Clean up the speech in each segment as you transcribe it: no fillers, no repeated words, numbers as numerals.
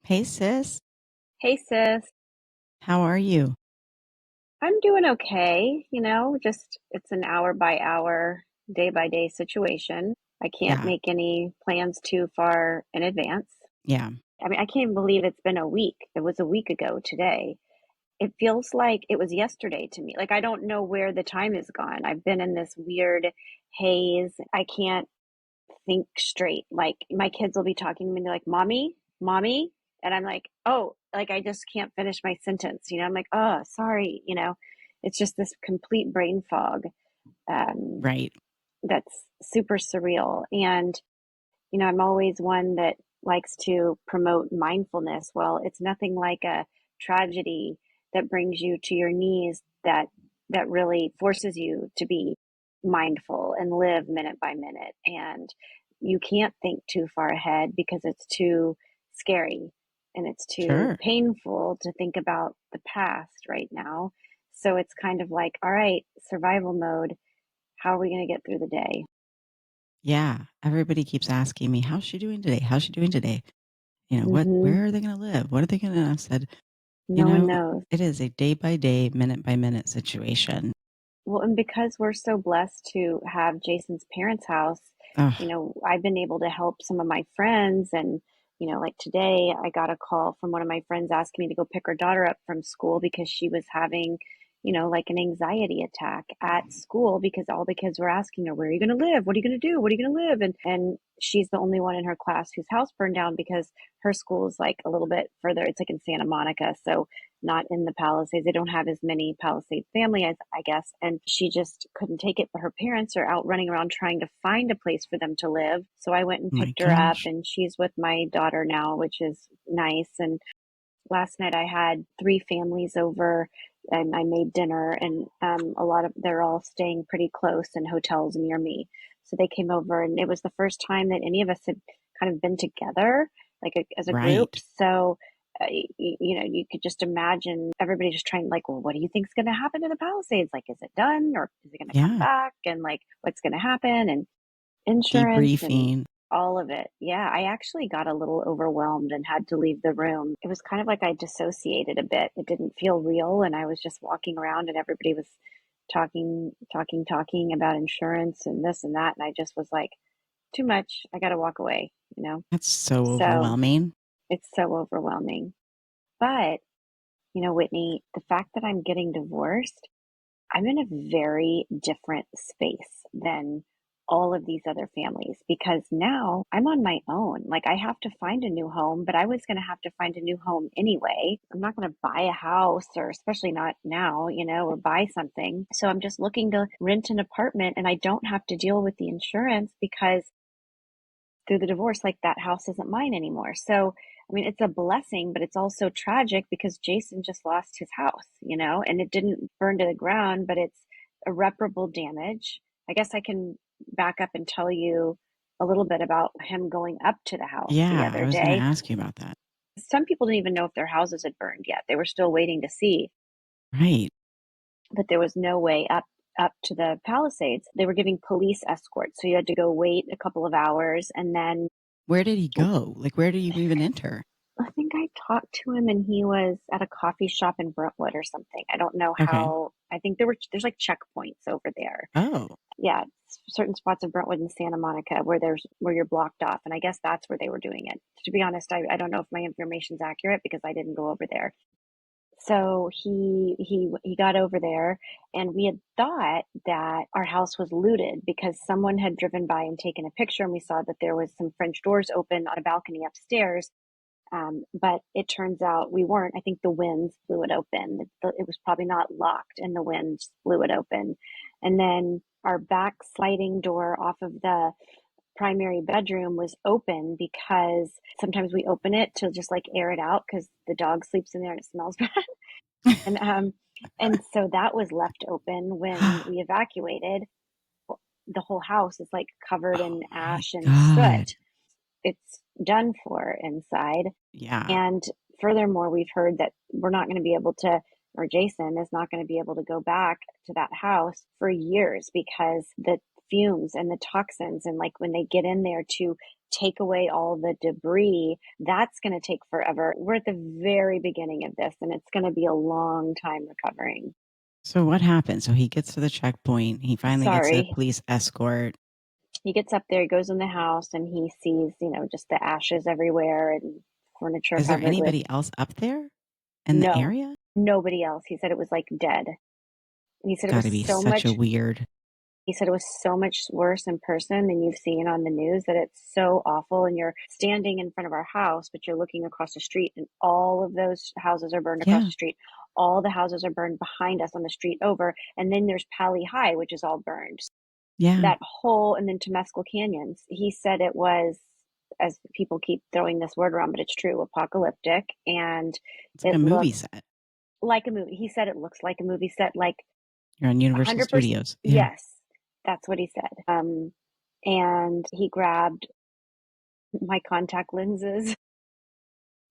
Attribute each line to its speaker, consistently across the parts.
Speaker 1: Hey sis,
Speaker 2: Hey sis,
Speaker 1: how are you?
Speaker 2: I'm doing okay. Just it's an hour by hour, day by day situation. I can't
Speaker 1: Yeah,
Speaker 2: make any plans too far in advance.
Speaker 1: yeah,
Speaker 2: I mean, I can't believe it's been a week. It was a week ago today. It feels like it was yesterday to me. Like I don't know where the time has gone. I've been in this weird haze. I can't think straight. Like my kids will be talking to me and they're like, "Mommy, mommy," and I'm like, "Oh," like I just can't finish my sentence. I'm like, "Oh, sorry." It's just this complete brain fog um,
Speaker 1: right.
Speaker 2: that's super surreal. And I'm always one that likes to promote mindfulness. Well, it's nothing like a tragedy that brings you to your knees that really forces you to be mindful and live minute by minute. And you can't think too far ahead because it's too scary and it's too
Speaker 1: Sure.
Speaker 2: painful to think about the past right now. So it's kind of like, all right, survival mode. How are we going to get through the day?
Speaker 1: Yeah, everybody keeps asking me, how's she doing today? How's she doing today?
Speaker 2: Hmm.
Speaker 1: Where are they going to live? What are they going to, I've said,
Speaker 2: No one knows.
Speaker 1: it is a day by day, minute by minute situation.
Speaker 2: Well, and because we're so blessed to have Jason's parents' house,
Speaker 1: Oh,
Speaker 2: I've been able to help some of my friends. And, like today, I got a call from one of my friends asking me to go pick her daughter up from school because she was having, like an anxiety attack at school because all the kids were asking her, "Where are you going to live? What are you going to do? What are you going to live?" And she's the only one in her class whose house burned down because her school is like a little bit further. It's like in Santa Monica. So not in the Palisades. They don't have as many Palisades family as I guess. And she just couldn't take it. But her parents are out running around trying to find a place for them to live. So I went and
Speaker 1: my
Speaker 2: picked her up
Speaker 1: gosh.
Speaker 2: and she's with my daughter now, which is nice. And last night I had three families over and I made dinner and they're all staying pretty close in hotels near me. So they came over and it was the first time that any of us had kind of been together as a group.
Speaker 1: Right.
Speaker 2: So you could just imagine everybody just trying like, well, what do you think's going to happen to the Palisades? Like, is it done or is it going to come
Speaker 1: Yeah.
Speaker 2: back? And like, what's going to happen? And insurance and
Speaker 1: Debriefing.
Speaker 2: all of it. Yeah, I actually got a little overwhelmed and had to leave the room. It was kind of like I dissociated a bit. It didn't feel real. And I was just walking around and everybody was talking about insurance and this and that. And I just was like, too much. I got to walk away.
Speaker 1: That's so
Speaker 2: So
Speaker 1: overwhelming.
Speaker 2: it's so overwhelming. But, Whitney, the fact that I'm getting divorced, I'm in a very different space than all of these other families because now I'm on my own. Like I have to find a new home, but I was going to have to find a new home anyway. I'm not going to buy a house or especially not now, or buy something. So I'm just looking to rent an apartment and I don't have to deal with the insurance because through the divorce, like that house isn't mine anymore. So, I mean, it's a blessing, but it's also tragic because Jason just lost his house, and it didn't burn to the ground, but it's irreparable damage. I guess I can back up and tell you a little bit about him going up to the house the
Speaker 1: Yeah, I
Speaker 2: other
Speaker 1: was going to
Speaker 2: day.
Speaker 1: ask you about that.
Speaker 2: Some people didn't even know if their houses had burned yet. They were still waiting to see,
Speaker 1: Right.
Speaker 2: but there was no way up to the Palisades. They were giving police escorts, so you had to go wait a couple of hours and then
Speaker 1: Where did he go? Like, where do you even enter?
Speaker 2: I think I talked to him and he was at a coffee shop in Brentwood or something. I don't know
Speaker 1: Okay.
Speaker 2: how. I think there's like checkpoints over there.
Speaker 1: Oh,
Speaker 2: Yeah, certain spots of Brentwood and Santa Monica where you're blocked off, and I guess that's where they were doing it. To be honest, I don't know if my information's accurate because I didn't go over there. So he got over there, and we had thought that our house was looted because someone had driven by and taken a picture, and we saw that there was some French doors open on a balcony upstairs, but it turns out we weren't. I think the winds blew it open. It was probably not locked, and the winds blew it open. And then our back sliding door off of the primary bedroom was open because sometimes we open it to just like air it out because the dog sleeps in there and it smells bad. And and so that was left open when we evacuated. The whole house is like covered
Speaker 1: oh
Speaker 2: in
Speaker 1: my
Speaker 2: ash and
Speaker 1: God.
Speaker 2: soot. It's done for inside.
Speaker 1: Yeah.
Speaker 2: And furthermore, we've heard that we're not going to be able to, or Jason is not going to be able to go back to that house for years because the fumes and the toxins and like when they get in there to take away all the debris, that's going to take forever. We're at the very beginning of this, and it's going to be a long time recovering.
Speaker 1: So what happened? So he gets to the checkpoint. He finally gets a
Speaker 2: Sorry.
Speaker 1: police escort.
Speaker 2: He gets up there, he goes in the house, and he sees, just the ashes everywhere and furniture
Speaker 1: Is there
Speaker 2: covered with
Speaker 1: anybody else up there in the
Speaker 2: no,
Speaker 1: area?
Speaker 2: nobody else. He said it was like dead. And he said it
Speaker 1: Got
Speaker 2: was
Speaker 1: to be
Speaker 2: so
Speaker 1: such a
Speaker 2: much
Speaker 1: weird.
Speaker 2: He said it was so much worse in person than you've seen on the news, that it's so awful. And you're standing in front of our house, but you're looking across the street, and all of those houses are burned across
Speaker 1: Yeah,
Speaker 2: the street. All the houses are burned behind us on the street over. And then there's Pally High, which is all burned.
Speaker 1: yeah.
Speaker 2: That whole, and then Temescal Canyons. He said it was, as people keep throwing this word around, but it's true, apocalyptic. And
Speaker 1: It's like a
Speaker 2: it
Speaker 1: movie
Speaker 2: looks
Speaker 1: set.
Speaker 2: like a movie. He said it looks like a movie set, like
Speaker 1: You're on Universal
Speaker 2: 100%.
Speaker 1: Studios. Yeah.
Speaker 2: Yes, that's what he said. And he grabbed my contact lenses.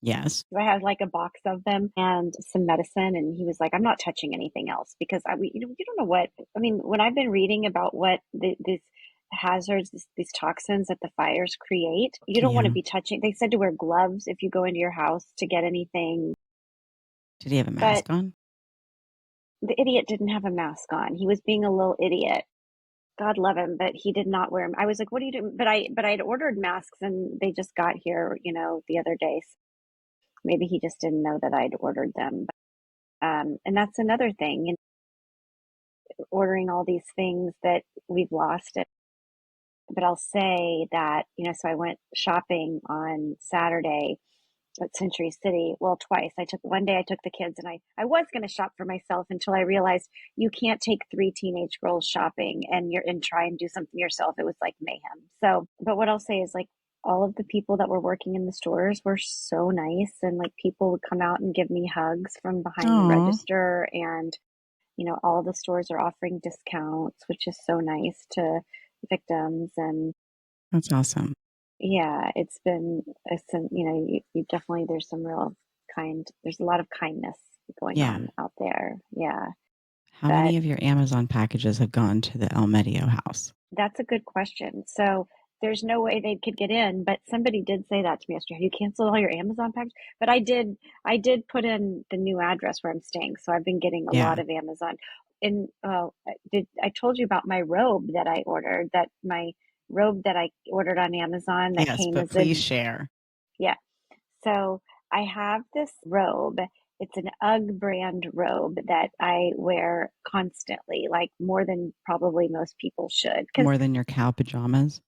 Speaker 1: Yes.
Speaker 2: I had like a box of them and some medicine, and he was like, "I'm not touching anything else because you don't know what I mean." When I've been reading about what these hazards, these toxins that the fires create, you don't want to
Speaker 1: Yeah.
Speaker 2: be touching. They said to wear gloves if you go into your house to get anything,
Speaker 1: Did he have a
Speaker 2: but
Speaker 1: mask on?
Speaker 2: the idiot didn't have a mask on. He was being a little idiot. God love him, but he did not wear them. I was like, "What are you doing?" But I had ordered masks, and they just got here, the other day. So maybe he just didn't know that I'd ordered them. And that's another thing, ordering all these things that we've lost. But I'll say that, so I went shopping on Saturday at Century City. Well, twice. One day I took the kids, and I was going to shop for myself until I realized you can't take three teenage girls shopping and try and do something yourself. It was like mayhem. So, but what I'll say is, like, all of the people that were working in the stores were so nice, and like people would come out and give me hugs from behind the
Speaker 1: Oh,
Speaker 2: register. And all the stores are offering discounts, which is so nice to victims. And
Speaker 1: that's awesome.
Speaker 2: yeah, you definitely, there's a lot of kindness going
Speaker 1: Yeah.
Speaker 2: on out there. Yeah.
Speaker 1: How
Speaker 2: But
Speaker 1: many of your Amazon packages have gone to the El Medio house?
Speaker 2: that's a good question. So there's no way they could get in, but somebody did say that to me yesterday. Have you canceled all your Amazon packages? But I did put in the new address where I'm staying. So I've been getting a lot
Speaker 1: Yeah.
Speaker 2: of Amazon. And I told you about my robe that I ordered, on Amazon that
Speaker 1: Yes,
Speaker 2: came
Speaker 1: but
Speaker 2: as a,
Speaker 1: please share.
Speaker 2: yeah. So I have this robe. It's an UGG brand robe that I wear constantly, like more than probably most people should. Because,
Speaker 1: More than your cow pajamas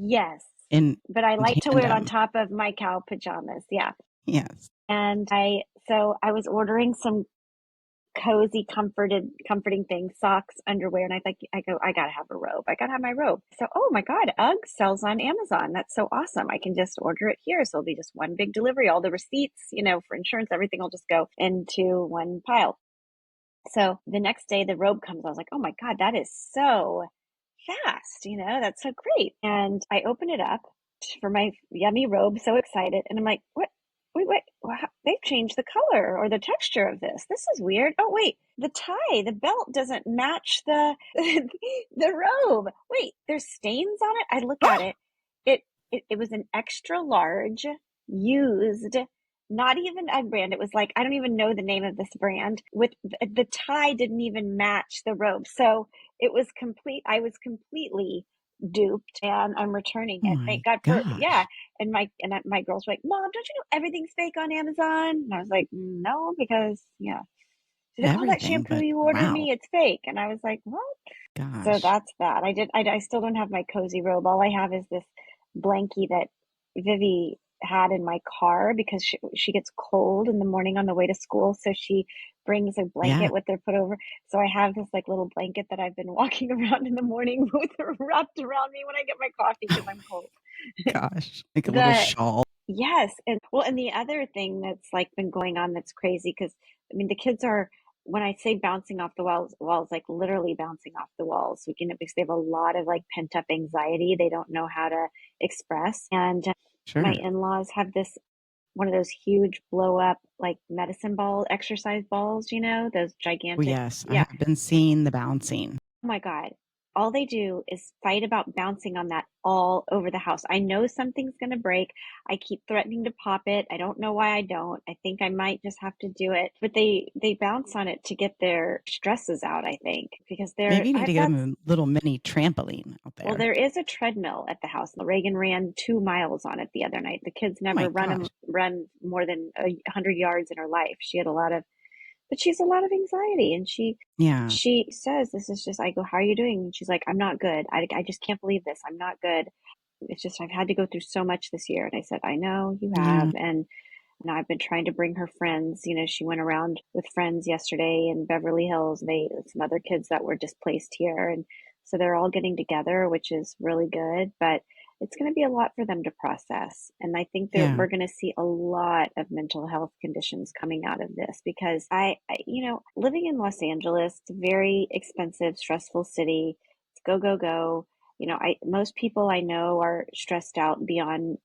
Speaker 2: yes,
Speaker 1: in
Speaker 2: but I like to wear it on
Speaker 1: tandem.
Speaker 2: top of my cow pajamas. Yeah.
Speaker 1: Yes.
Speaker 2: And I was ordering some cozy, comforting things, socks, underwear. And I gotta have a robe. I gotta have my robe. So, oh my God, UGG sells on Amazon. That's so awesome. I can just order it here. So it'll be just one big delivery. All the receipts, for insurance, everything will just go into one pile. So the next day the robe comes. I was like, oh my God, that is so fast. That's so great. And I open it up for my yummy robe, so excited. And I'm like, what? Wait, they've changed the color or the texture of this. This is weird. Oh, wait, the belt doesn't match the, the robe. Wait, there's stains on it. I look at it. It was an extra large used, not even a brand. It was like, I don't even know the name of this brand. With the tie didn't even match the robe. So it was complete. I was completely duped, and I'm returning
Speaker 1: Oh
Speaker 2: it.
Speaker 1: my
Speaker 2: Thank God for, yeah.
Speaker 1: gosh.
Speaker 2: And my girls were like, "Mom, don't you know everything's fake on Amazon?" And I was like, "No, because yeah." She's like, "All that
Speaker 1: Everything,
Speaker 2: shampoo
Speaker 1: but
Speaker 2: you ordered
Speaker 1: wow.
Speaker 2: me, it's fake." And I was like, "What?" So
Speaker 1: Gosh.
Speaker 2: that's that. I still don't have my cozy robe. All I have is this blankie that Vivi had in my car because she gets cold in the morning on the way to school. So she brings a
Speaker 1: Yeah.
Speaker 2: blanket with her put over. So I have this like little blanket that I've been walking around in the morning with her wrapped around me when I get my coffee because I'm cold.
Speaker 1: Gosh. Like a little
Speaker 2: The
Speaker 1: shawl.
Speaker 2: Yes, and well, and the other thing that's like been going on that's crazy, because I mean the kids are, when I say bouncing off the walls, like literally bouncing off the walls. Because they have a lot of like pent up anxiety they don't know how to express. And my
Speaker 1: Sure.
Speaker 2: in-laws have this, one of those huge blow up like medicine ball exercise balls, those
Speaker 1: Oh
Speaker 2: gigantic.
Speaker 1: yes. I
Speaker 2: Yeah.
Speaker 1: have been seeing the bouncing.
Speaker 2: Oh my God. all they do is fight about bouncing on that all over the house. I know something's going to break. I keep threatening to pop it. I don't know why I don't. I think I might just have to do it. But they bounce on it to get their stresses out, I think, because they're
Speaker 1: Maybe you need
Speaker 2: I
Speaker 1: to get them
Speaker 2: that's
Speaker 1: a little mini trampoline out
Speaker 2: well,
Speaker 1: there.
Speaker 2: there is a treadmill at the house. Reagan ran 2 miles on it the other night. The kids
Speaker 1: Oh
Speaker 2: never
Speaker 1: my gosh.
Speaker 2: run more than 100 yards in her life. She had a lot of but she's a lot of anxiety, and
Speaker 1: Yeah.
Speaker 2: she says, "This is just." I go, "How are you doing?" And she's like, "I'm not good. I just can't believe this. I'm not good. It's just I've had to go through so much this year." And I said, "I know you
Speaker 1: Yeah.
Speaker 2: have." And I've been trying to bring her friends. You know, she went around with friends yesterday in Beverly Hills. Some other kids that were displaced here, and so they're all getting together, which is really good. But it's going to be a lot for them to process, and I think that
Speaker 1: Yeah.
Speaker 2: we're going to see a lot of mental health conditions coming out of this because living in Los Angeles, it's a very expensive, stressful city. It's go go go. I most people I know are stressed out beyond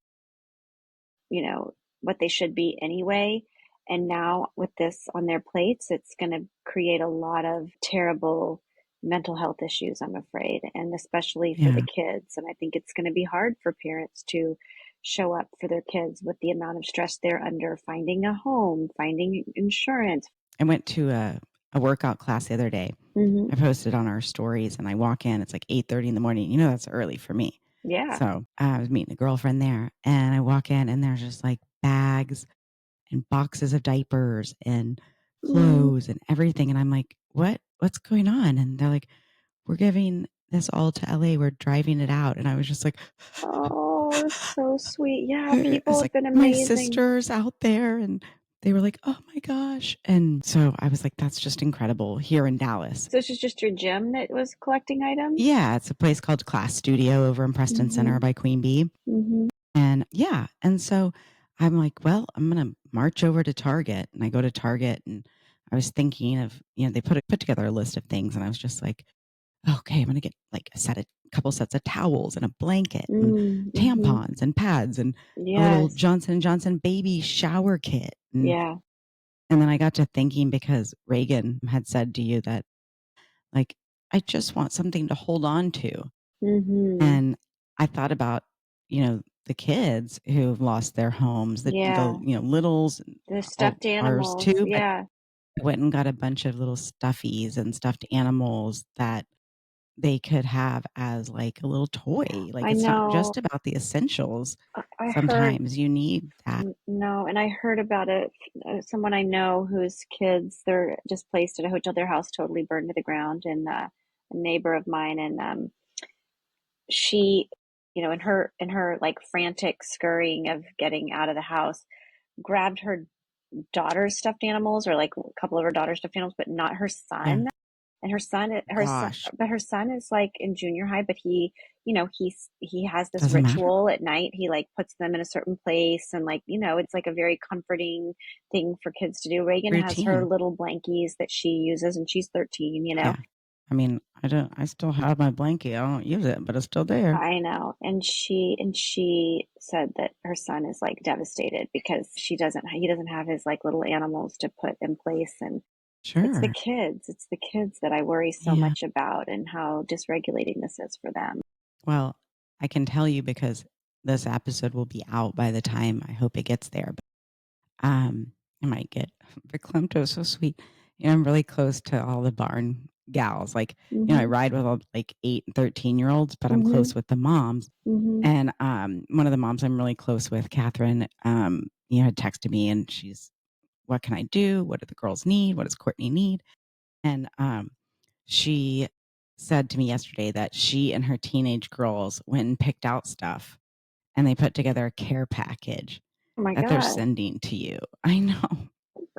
Speaker 2: you know, what they should be anyway. And now with this on their plates, it's going to create a lot of terrible mental health issues, I'm afraid, and especially for the
Speaker 1: Yeah.
Speaker 2: kids. And I think it's going to be hard for parents to show up for their kids with the amount of stress they're under, finding a home, finding insurance.
Speaker 1: I went to a workout class the other day.
Speaker 2: Hmm.
Speaker 1: I posted on our stories and I walk in, it's like 8:30 in the morning. That's early for me.
Speaker 2: Yeah.
Speaker 1: So I was meeting a girlfriend there and I walk in and there's just like bags and boxes of diapers and
Speaker 2: Mm.
Speaker 1: clothes and everything. And I'm like, what's going on? And they're like, we're giving this all to LA. We're driving it out. And I was just like,
Speaker 2: Oh, it's so sweet. Yeah, people
Speaker 1: it's
Speaker 2: have
Speaker 1: like
Speaker 2: been
Speaker 1: my
Speaker 2: amazing.
Speaker 1: sister's out there and they were like, oh my gosh. And so I was like, that's just incredible here in Dallas.
Speaker 2: So this is just your gym that was collecting items?
Speaker 1: Yeah, it's a place called Class Studio over in Preston Center
Speaker 2: Hmm.
Speaker 1: by Queen Bee.
Speaker 2: Hmm.
Speaker 1: And yeah, and so I'm like, well, I'm going to march over to Target. And I go to Target and I was thinking of, they put together a list of things and I was just like, okay, I'm going to get like a couple sets of towels and a blanket and
Speaker 2: Mm-hmm.
Speaker 1: tampons and pads and a little
Speaker 2: Yes.
Speaker 1: Johnson& and Johnson baby shower kit.
Speaker 2: Yeah.
Speaker 1: And then I got to thinking because Reagan had said to you that like, I just want something to hold on to.
Speaker 2: Mm-hmm.
Speaker 1: And I thought about, the kids who've lost their homes,
Speaker 2: Yeah.
Speaker 1: littles,
Speaker 2: The
Speaker 1: all
Speaker 2: stuffed
Speaker 1: ours
Speaker 2: animals.
Speaker 1: too, but
Speaker 2: Yeah.
Speaker 1: I went and got a bunch of little stuffies and stuffed animals that they could have as like a little toy. Like
Speaker 2: I
Speaker 1: it's not
Speaker 2: know.
Speaker 1: just about the essentials.
Speaker 2: I heard,
Speaker 1: Sometimes you need that.
Speaker 2: no, and I heard about it. Someone I know whose kids, they're just placed at a hotel, their house totally burned to the ground, and a neighbor of mine, and she, in her like frantic scurrying of getting out of the house, grabbed her daughter's stuffed animals or like a couple of her daughter's stuffed animals, but not her
Speaker 1: Yeah.
Speaker 2: son. And her son,
Speaker 1: Gosh,
Speaker 2: but her son is like in junior high, but he has this
Speaker 1: doesn't matter.
Speaker 2: ritual at night. He like puts them in a certain place, and like, it's like a very comforting thing for kids to do. Reagan has her
Speaker 1: Routine.
Speaker 2: little blankies that she uses, and she's 13.
Speaker 1: Yeah. I mean, I still have my blanket. I don't use it, but it's still there.
Speaker 2: I know. And she said that her son is like devastated because he doesn't have his like little animals to put in place. And
Speaker 1: Sure.
Speaker 2: it's the kids that I worry so
Speaker 1: Yeah.
Speaker 2: much about and how dysregulating this is for them.
Speaker 1: Well, I can tell you because this episode will be out by the time I hope it gets there. But, I might get verklempt. So sweet. I'm really close to all the barn gals. Like, I
Speaker 2: Mhm.
Speaker 1: ride with all like 8 and 13-year-olds, but I'm close
Speaker 2: Mhm.
Speaker 1: with the moms.
Speaker 2: Mhm.
Speaker 1: And one of the moms I'm really close with, Catherine, had texted me and she's, what can I do? What do the girls need? What does Courtney need? And she said to me yesterday that she and her teenage girls went and picked out stuff and they put together a care package
Speaker 2: Oh my
Speaker 1: that they're
Speaker 2: God.
Speaker 1: sending to you. I know.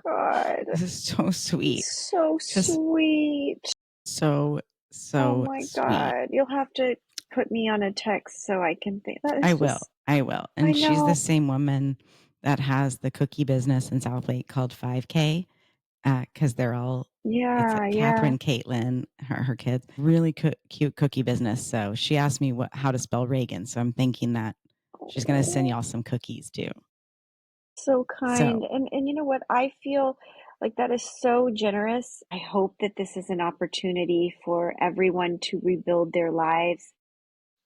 Speaker 2: God.
Speaker 1: This is so sweet.
Speaker 2: So
Speaker 1: Just
Speaker 2: sweet.
Speaker 1: so,
Speaker 2: Oh
Speaker 1: so
Speaker 2: my
Speaker 1: sweet.
Speaker 2: God. You'll have to put me on a text so I can think. That
Speaker 1: I
Speaker 2: is
Speaker 1: will.
Speaker 2: just,
Speaker 1: I will.
Speaker 2: I
Speaker 1: And she's the
Speaker 2: know.
Speaker 1: same woman that has the cookie business in South Lake called 5K. Because it's
Speaker 2: Yeah,
Speaker 1: like
Speaker 2: yeah.
Speaker 1: Catherine, Caitlin, her kids, really cute cookie business. So she asked me how to spell Reagan. So I'm thinking that she's going to send
Speaker 2: Oh,
Speaker 1: y'all some cookies too.
Speaker 2: so
Speaker 1: So
Speaker 2: kind. And you know what? I feel Like, that is so generous. I hope that this is an opportunity for everyone to rebuild their lives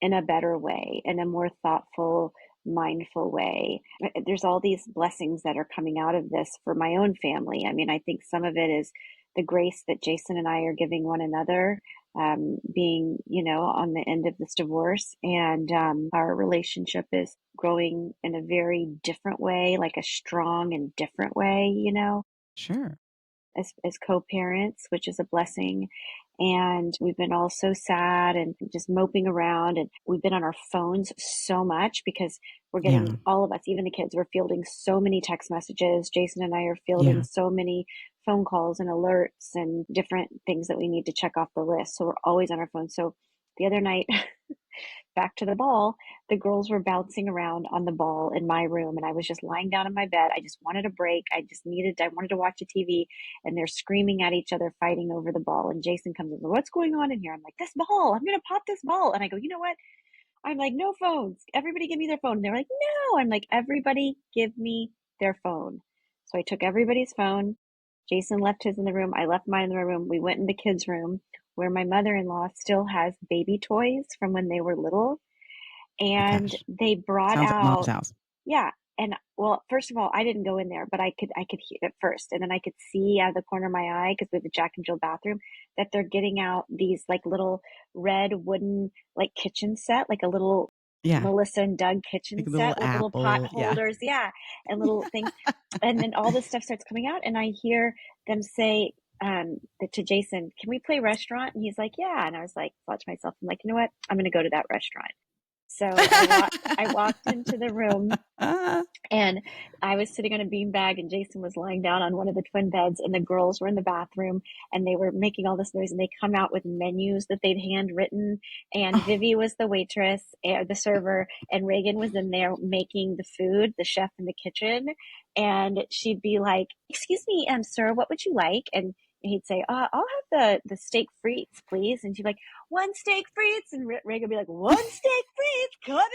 Speaker 2: in a better way, in a more thoughtful, mindful way. There's all these blessings that are coming out of this for my own family. I mean, I think some of it is the grace that Jason and I are giving one another, being, on the end of this divorce. And our relationship is growing in a very different way, like a strong and different way.
Speaker 1: Sure.
Speaker 2: As co-parents, which is a blessing. And we've been all so sad and just moping around. And we've been on our phones so much because we're
Speaker 1: Yeah.
Speaker 2: getting, all of us, even the kids, we're fielding so many text messages. Jason and I are fielding
Speaker 1: Yeah.
Speaker 2: so many phone calls and alerts and different things that we need to check off the list. So we're always on our phones. So the other night, back to the ball, the girls were bouncing around on the ball in my room, and I was just lying down in my bed. I just wanted a break. I wanted to watch a TV, and they're screaming at each other, fighting over the ball. And Jason comes in, what's going on in here? I'm like, this ball, I'm going to pop this ball. And I go, you know what? I'm like, no phones. Everybody give me their phone. And they're like, no. I'm like, everybody give me their phone. So I took everybody's phone. Jason left his in the room. I left mine in the room. We went in the kids' room where my mother-in-law still has baby toys from when they were little.
Speaker 1: Oh
Speaker 2: And
Speaker 1: gosh.
Speaker 2: they brought
Speaker 1: Sounds like mom's
Speaker 2: out,
Speaker 1: house.
Speaker 2: yeah. And well, first of all, I didn't go in there, but I could hear it first. And then I could see out of the corner of my eye, because we have a Jack and Jill bathroom, that they're getting out these like little red wooden, like kitchen set, like a little
Speaker 1: Yeah.
Speaker 2: Melissa and Doug kitchen
Speaker 1: Like a little
Speaker 2: set with little pot
Speaker 1: apple. Yeah.
Speaker 2: holders. Yeah. And little things. And then all this stuff starts coming out. And I hear them say, to Jason, can we play restaurant? And he's like, yeah. And I was like, thought to myself, I'm like, you know what? I'm going to go to that restaurant. So I walked into the room, and I was sitting on a beanbag, and Jason was lying down on one of the twin beds, and the girls were in the bathroom, and they were making all this noise, and they come out with menus that they'd handwritten, and
Speaker 1: Oh,
Speaker 2: Vivi was the waitress, the server, and Reagan was in there making the food, the chef in the kitchen, and she'd be like, excuse me, sir, what would you like? And he'd say, I'll have the steak frites, please. And she'd be like, one steak frites. And Reagan would be like, one steak frites coming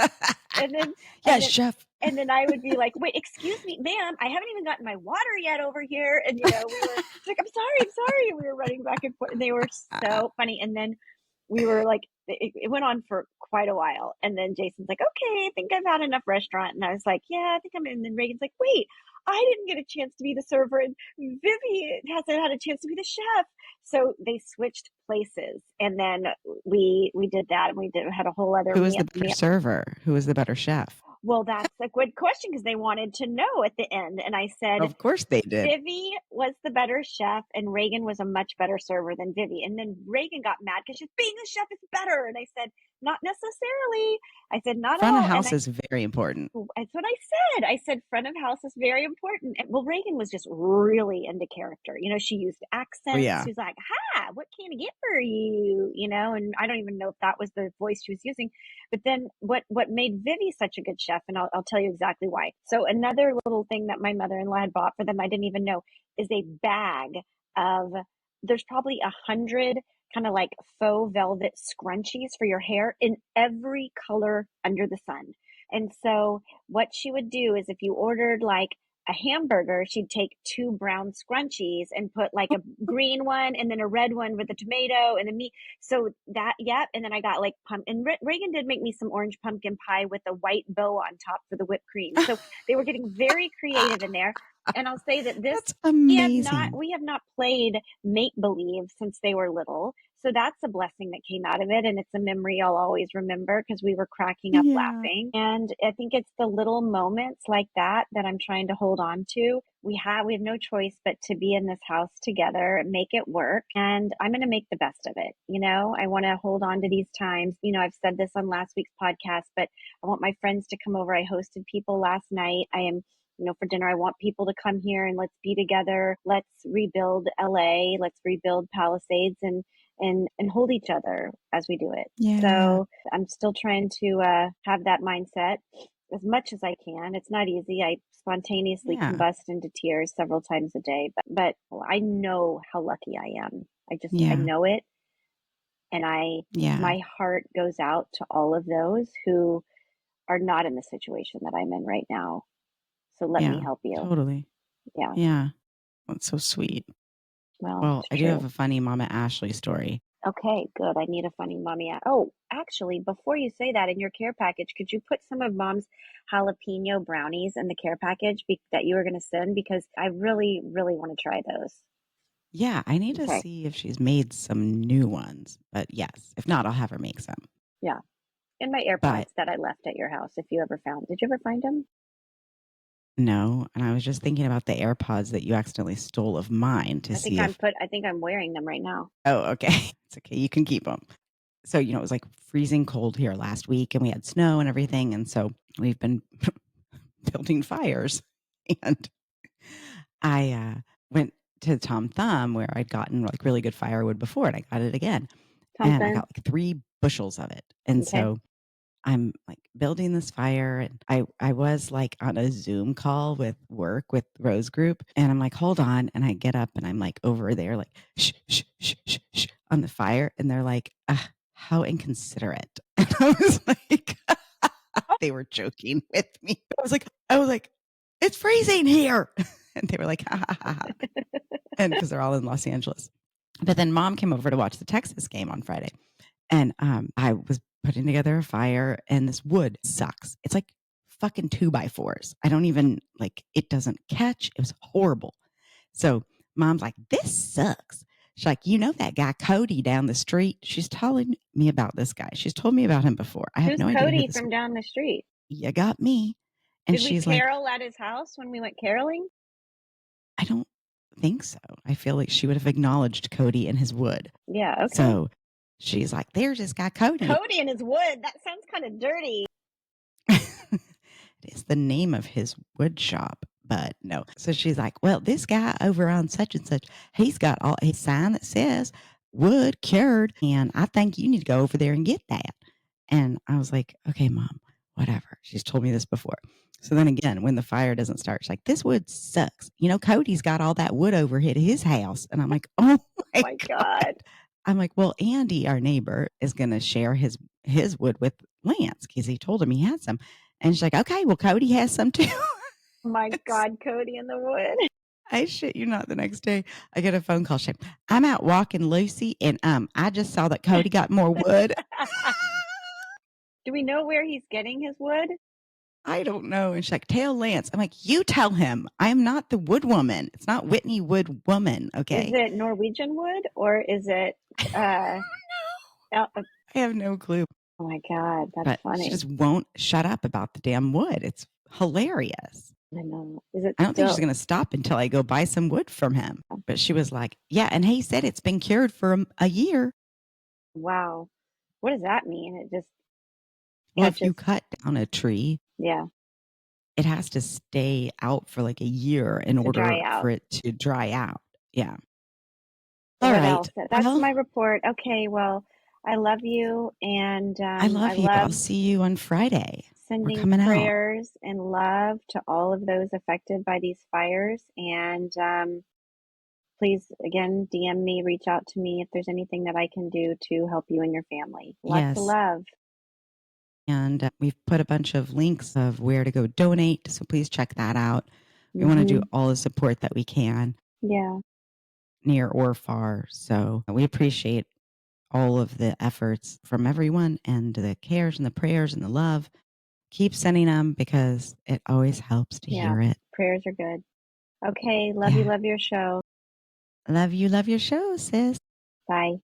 Speaker 2: up. And then, and
Speaker 1: yes,
Speaker 2: then,
Speaker 1: chef.
Speaker 2: and then I would be like, wait, excuse me, ma'am, I haven't even gotten my water yet over here. And, we were like, I'm sorry. And we were running back and forth, and they were so funny. And then we were like, it went on for quite a while. And then Jason's like, okay, I think I've had enough restaurant. And I was like, yeah, I think I'm in. And then Reagan's like, wait, I didn't get a chance to be the server, and Vivi hasn't had a chance to be the chef. So they switched places, and then we did that, and had a whole other
Speaker 1: Who was
Speaker 2: meal.
Speaker 1: the better server? Who was the better chef?
Speaker 2: Well, that's a good question, because they wanted to know at the end. And I said,
Speaker 1: Of course they did.
Speaker 2: Vivi was the better chef, and Reagan was a much better server than Vivi. And then Reagan got mad because she's being a chef is better. And I said, not necessarily. I said, not
Speaker 1: Front of
Speaker 2: all. And
Speaker 1: house is very important.
Speaker 2: that's what I said. I said, front of house is very important. And, well, Reagan was just really into character. She used
Speaker 1: Oh
Speaker 2: accents.
Speaker 1: yeah.
Speaker 2: She was like, hi, what can I get for you? And I don't even know if that was the voice she was using. But then what made Vivi such a good chef, and I'll tell you exactly why. So another little thing that my mother-in-law had bought for them, I didn't even know, is a bag of, there's probably 100 kind of like faux velvet scrunchies for your hair in every color under the sun. And so what she would do is, if you ordered like a hamburger, she'd take 2 brown scrunchies and put like a green one and then a red one with the tomato and the meat. So that, yep. And then I got like and Reagan did make me some orange pumpkin pie with a white bow on top for the whipped cream. So they were getting very creative in there. And I'll say that
Speaker 1: That's amazing.
Speaker 2: we have not played make believe since they were little. So that's a blessing that came out of it. And it's a memory I'll always remember, because we were cracking up
Speaker 1: Yeah.
Speaker 2: laughing. And I think it's the little moments like that that I'm trying to hold on to. We have no choice but to be in this house together, make it work. And I'm going to make the best of it. I want to hold on to these times. I've said this on last week's podcast, but I want my friends to come over. I hosted people last night. I am for dinner. I want people to come here and let's be together. Let's rebuild LA. Let's rebuild Palisades and hold each other as we do it.
Speaker 1: Yeah.
Speaker 2: So I'm still trying to have that mindset as much as I can. It's not easy. I spontaneously combust into tears several times a day, but I know how lucky I am. I know it. And my heart goes out to all of those who are not in the situation that I'm in right now. So let me help you.
Speaker 1: Totally.
Speaker 2: Yeah.
Speaker 1: Yeah. That's so sweet.
Speaker 2: Well,
Speaker 1: Well,
Speaker 2: it's
Speaker 1: I do have
Speaker 2: true.
Speaker 1: a funny Mama Ashley story.
Speaker 2: Okay, good. I need a funny mommy. Oh, actually, before you say that, in your care package, could you put some of mom's jalapeno brownies in the care package that you were going to send? Because I really, really want to try those.
Speaker 1: Yeah, I need to
Speaker 2: Okay.
Speaker 1: see if she's made some new ones. But yes, if not, I'll have her make some.
Speaker 2: Yeah. And my
Speaker 1: But
Speaker 2: AirPods that I left at your house, if you ever found. Did you ever find them?
Speaker 1: no, and I was just thinking about the AirPods that you accidentally stole of mine to see if.
Speaker 2: I think I'm wearing them right now.
Speaker 1: Oh, okay. It's okay. You can keep them. So, it was like freezing cold here last week and we had snow and everything. And so we've been building fires. And I went to Tom Thumb where I'd gotten like really good firewood before and I got it again. And I
Speaker 2: Something.
Speaker 1: got like 3 bushels of it. And
Speaker 2: Okay.
Speaker 1: so I'm like building this fire and I was like on a Zoom call with work with Rose Group and I'm like, hold on. And I get up and I'm like over there like shh, shh, shh, shh, shh on the fire. And they're like, how inconsiderate. And I was like, they were joking with me. I was like, it's freezing here. And they were like, ha ha ha. And because they're all in Los Angeles. But then mom came over to watch the Texas game on Friday. And I was putting together a fire, and this wood sucks. It's like fucking 2x4s. I don't even like it doesn't catch. It was horrible. So mom's like, this sucks. She's like, that guy Cody down the street? She's telling me about this guy. She's told me about him before. I have
Speaker 2: Who's
Speaker 1: no idea who
Speaker 2: Cody
Speaker 1: this.
Speaker 2: from down the street?
Speaker 1: You got me. And
Speaker 2: Did we
Speaker 1: she's like,
Speaker 2: carol at his house when we went caroling?
Speaker 1: I don't think so. I feel like she would have acknowledged Cody and his wood.
Speaker 2: Yeah, okay.
Speaker 1: So she's like, there's this guy Cody.
Speaker 2: Cody and his wood. That sounds kind of dirty.
Speaker 1: It is the name of his wood shop, but no. So she's like, well, this guy over on such and such, he's got a sign that says wood cured. And I think you need to go over there and get that. And I was like, okay, mom, whatever. She's told me this before. So then again, when the fire doesn't start, she's like, this wood sucks. Cody's got all that wood over at his house. And I'm like, oh my
Speaker 2: My
Speaker 1: God.
Speaker 2: God.
Speaker 1: I'm like, well, Andy, our neighbor, is going to share his wood with Lance because he told him he had some. And she's like, okay, well, Cody has some too.
Speaker 2: My God, Cody in the wood.
Speaker 1: I shit you not. The next day, I get a phone call. She's like, I'm out walking Lucy, and I just saw that Cody got more wood.
Speaker 2: Do we know where he's getting his wood?
Speaker 1: I don't know. And she's like, tell Lance. I'm like, you tell him. I am not the wood woman. It's not Whitney Wood Woman.
Speaker 2: Is
Speaker 1: Okay.
Speaker 2: it Norwegian wood or is it uh,
Speaker 1: I have no clue.
Speaker 2: oh my God, that's
Speaker 1: But
Speaker 2: funny.
Speaker 1: she just won't shut up about the damn wood. It's hilarious.
Speaker 2: I know. Is it
Speaker 1: I don't think she's
Speaker 2: still?
Speaker 1: going to stop until I go buy some wood from him. But she was like, yeah. And he said it's been cured for a year.
Speaker 2: Wow. What does that mean? It just
Speaker 1: Well, if you
Speaker 2: catches.
Speaker 1: cut down a tree,
Speaker 2: Yeah,
Speaker 1: it has to stay out for like a year in
Speaker 2: to dry
Speaker 1: order
Speaker 2: out.
Speaker 1: for it to dry out. Yeah. All
Speaker 2: What
Speaker 1: right.
Speaker 2: else? That's
Speaker 1: Well,
Speaker 2: my report. Okay, well, I love you, and
Speaker 1: I
Speaker 2: I
Speaker 1: love you. I'll
Speaker 2: love
Speaker 1: see you on Friday. We're
Speaker 2: sending
Speaker 1: coming out.
Speaker 2: prayers and love to all of those affected by these fires. And please, again, DM me, reach out to me if there's anything that I can do to help you and your family. Lots of
Speaker 1: Yes.
Speaker 2: love.
Speaker 1: And we've put a bunch of links of where to go donate. So please check that out. We want to do
Speaker 2: Hmm.
Speaker 1: all the support that we can,
Speaker 2: Yeah,
Speaker 1: near or far. So we appreciate all of the efforts from everyone and the cares and the prayers and the love. Keep sending them because it always helps to
Speaker 2: yeah.
Speaker 1: hear it.
Speaker 2: Prayers are good. Okay, love you,
Speaker 1: Yeah.
Speaker 2: love your show.
Speaker 1: Love you. Love your show, sis.
Speaker 2: Bye.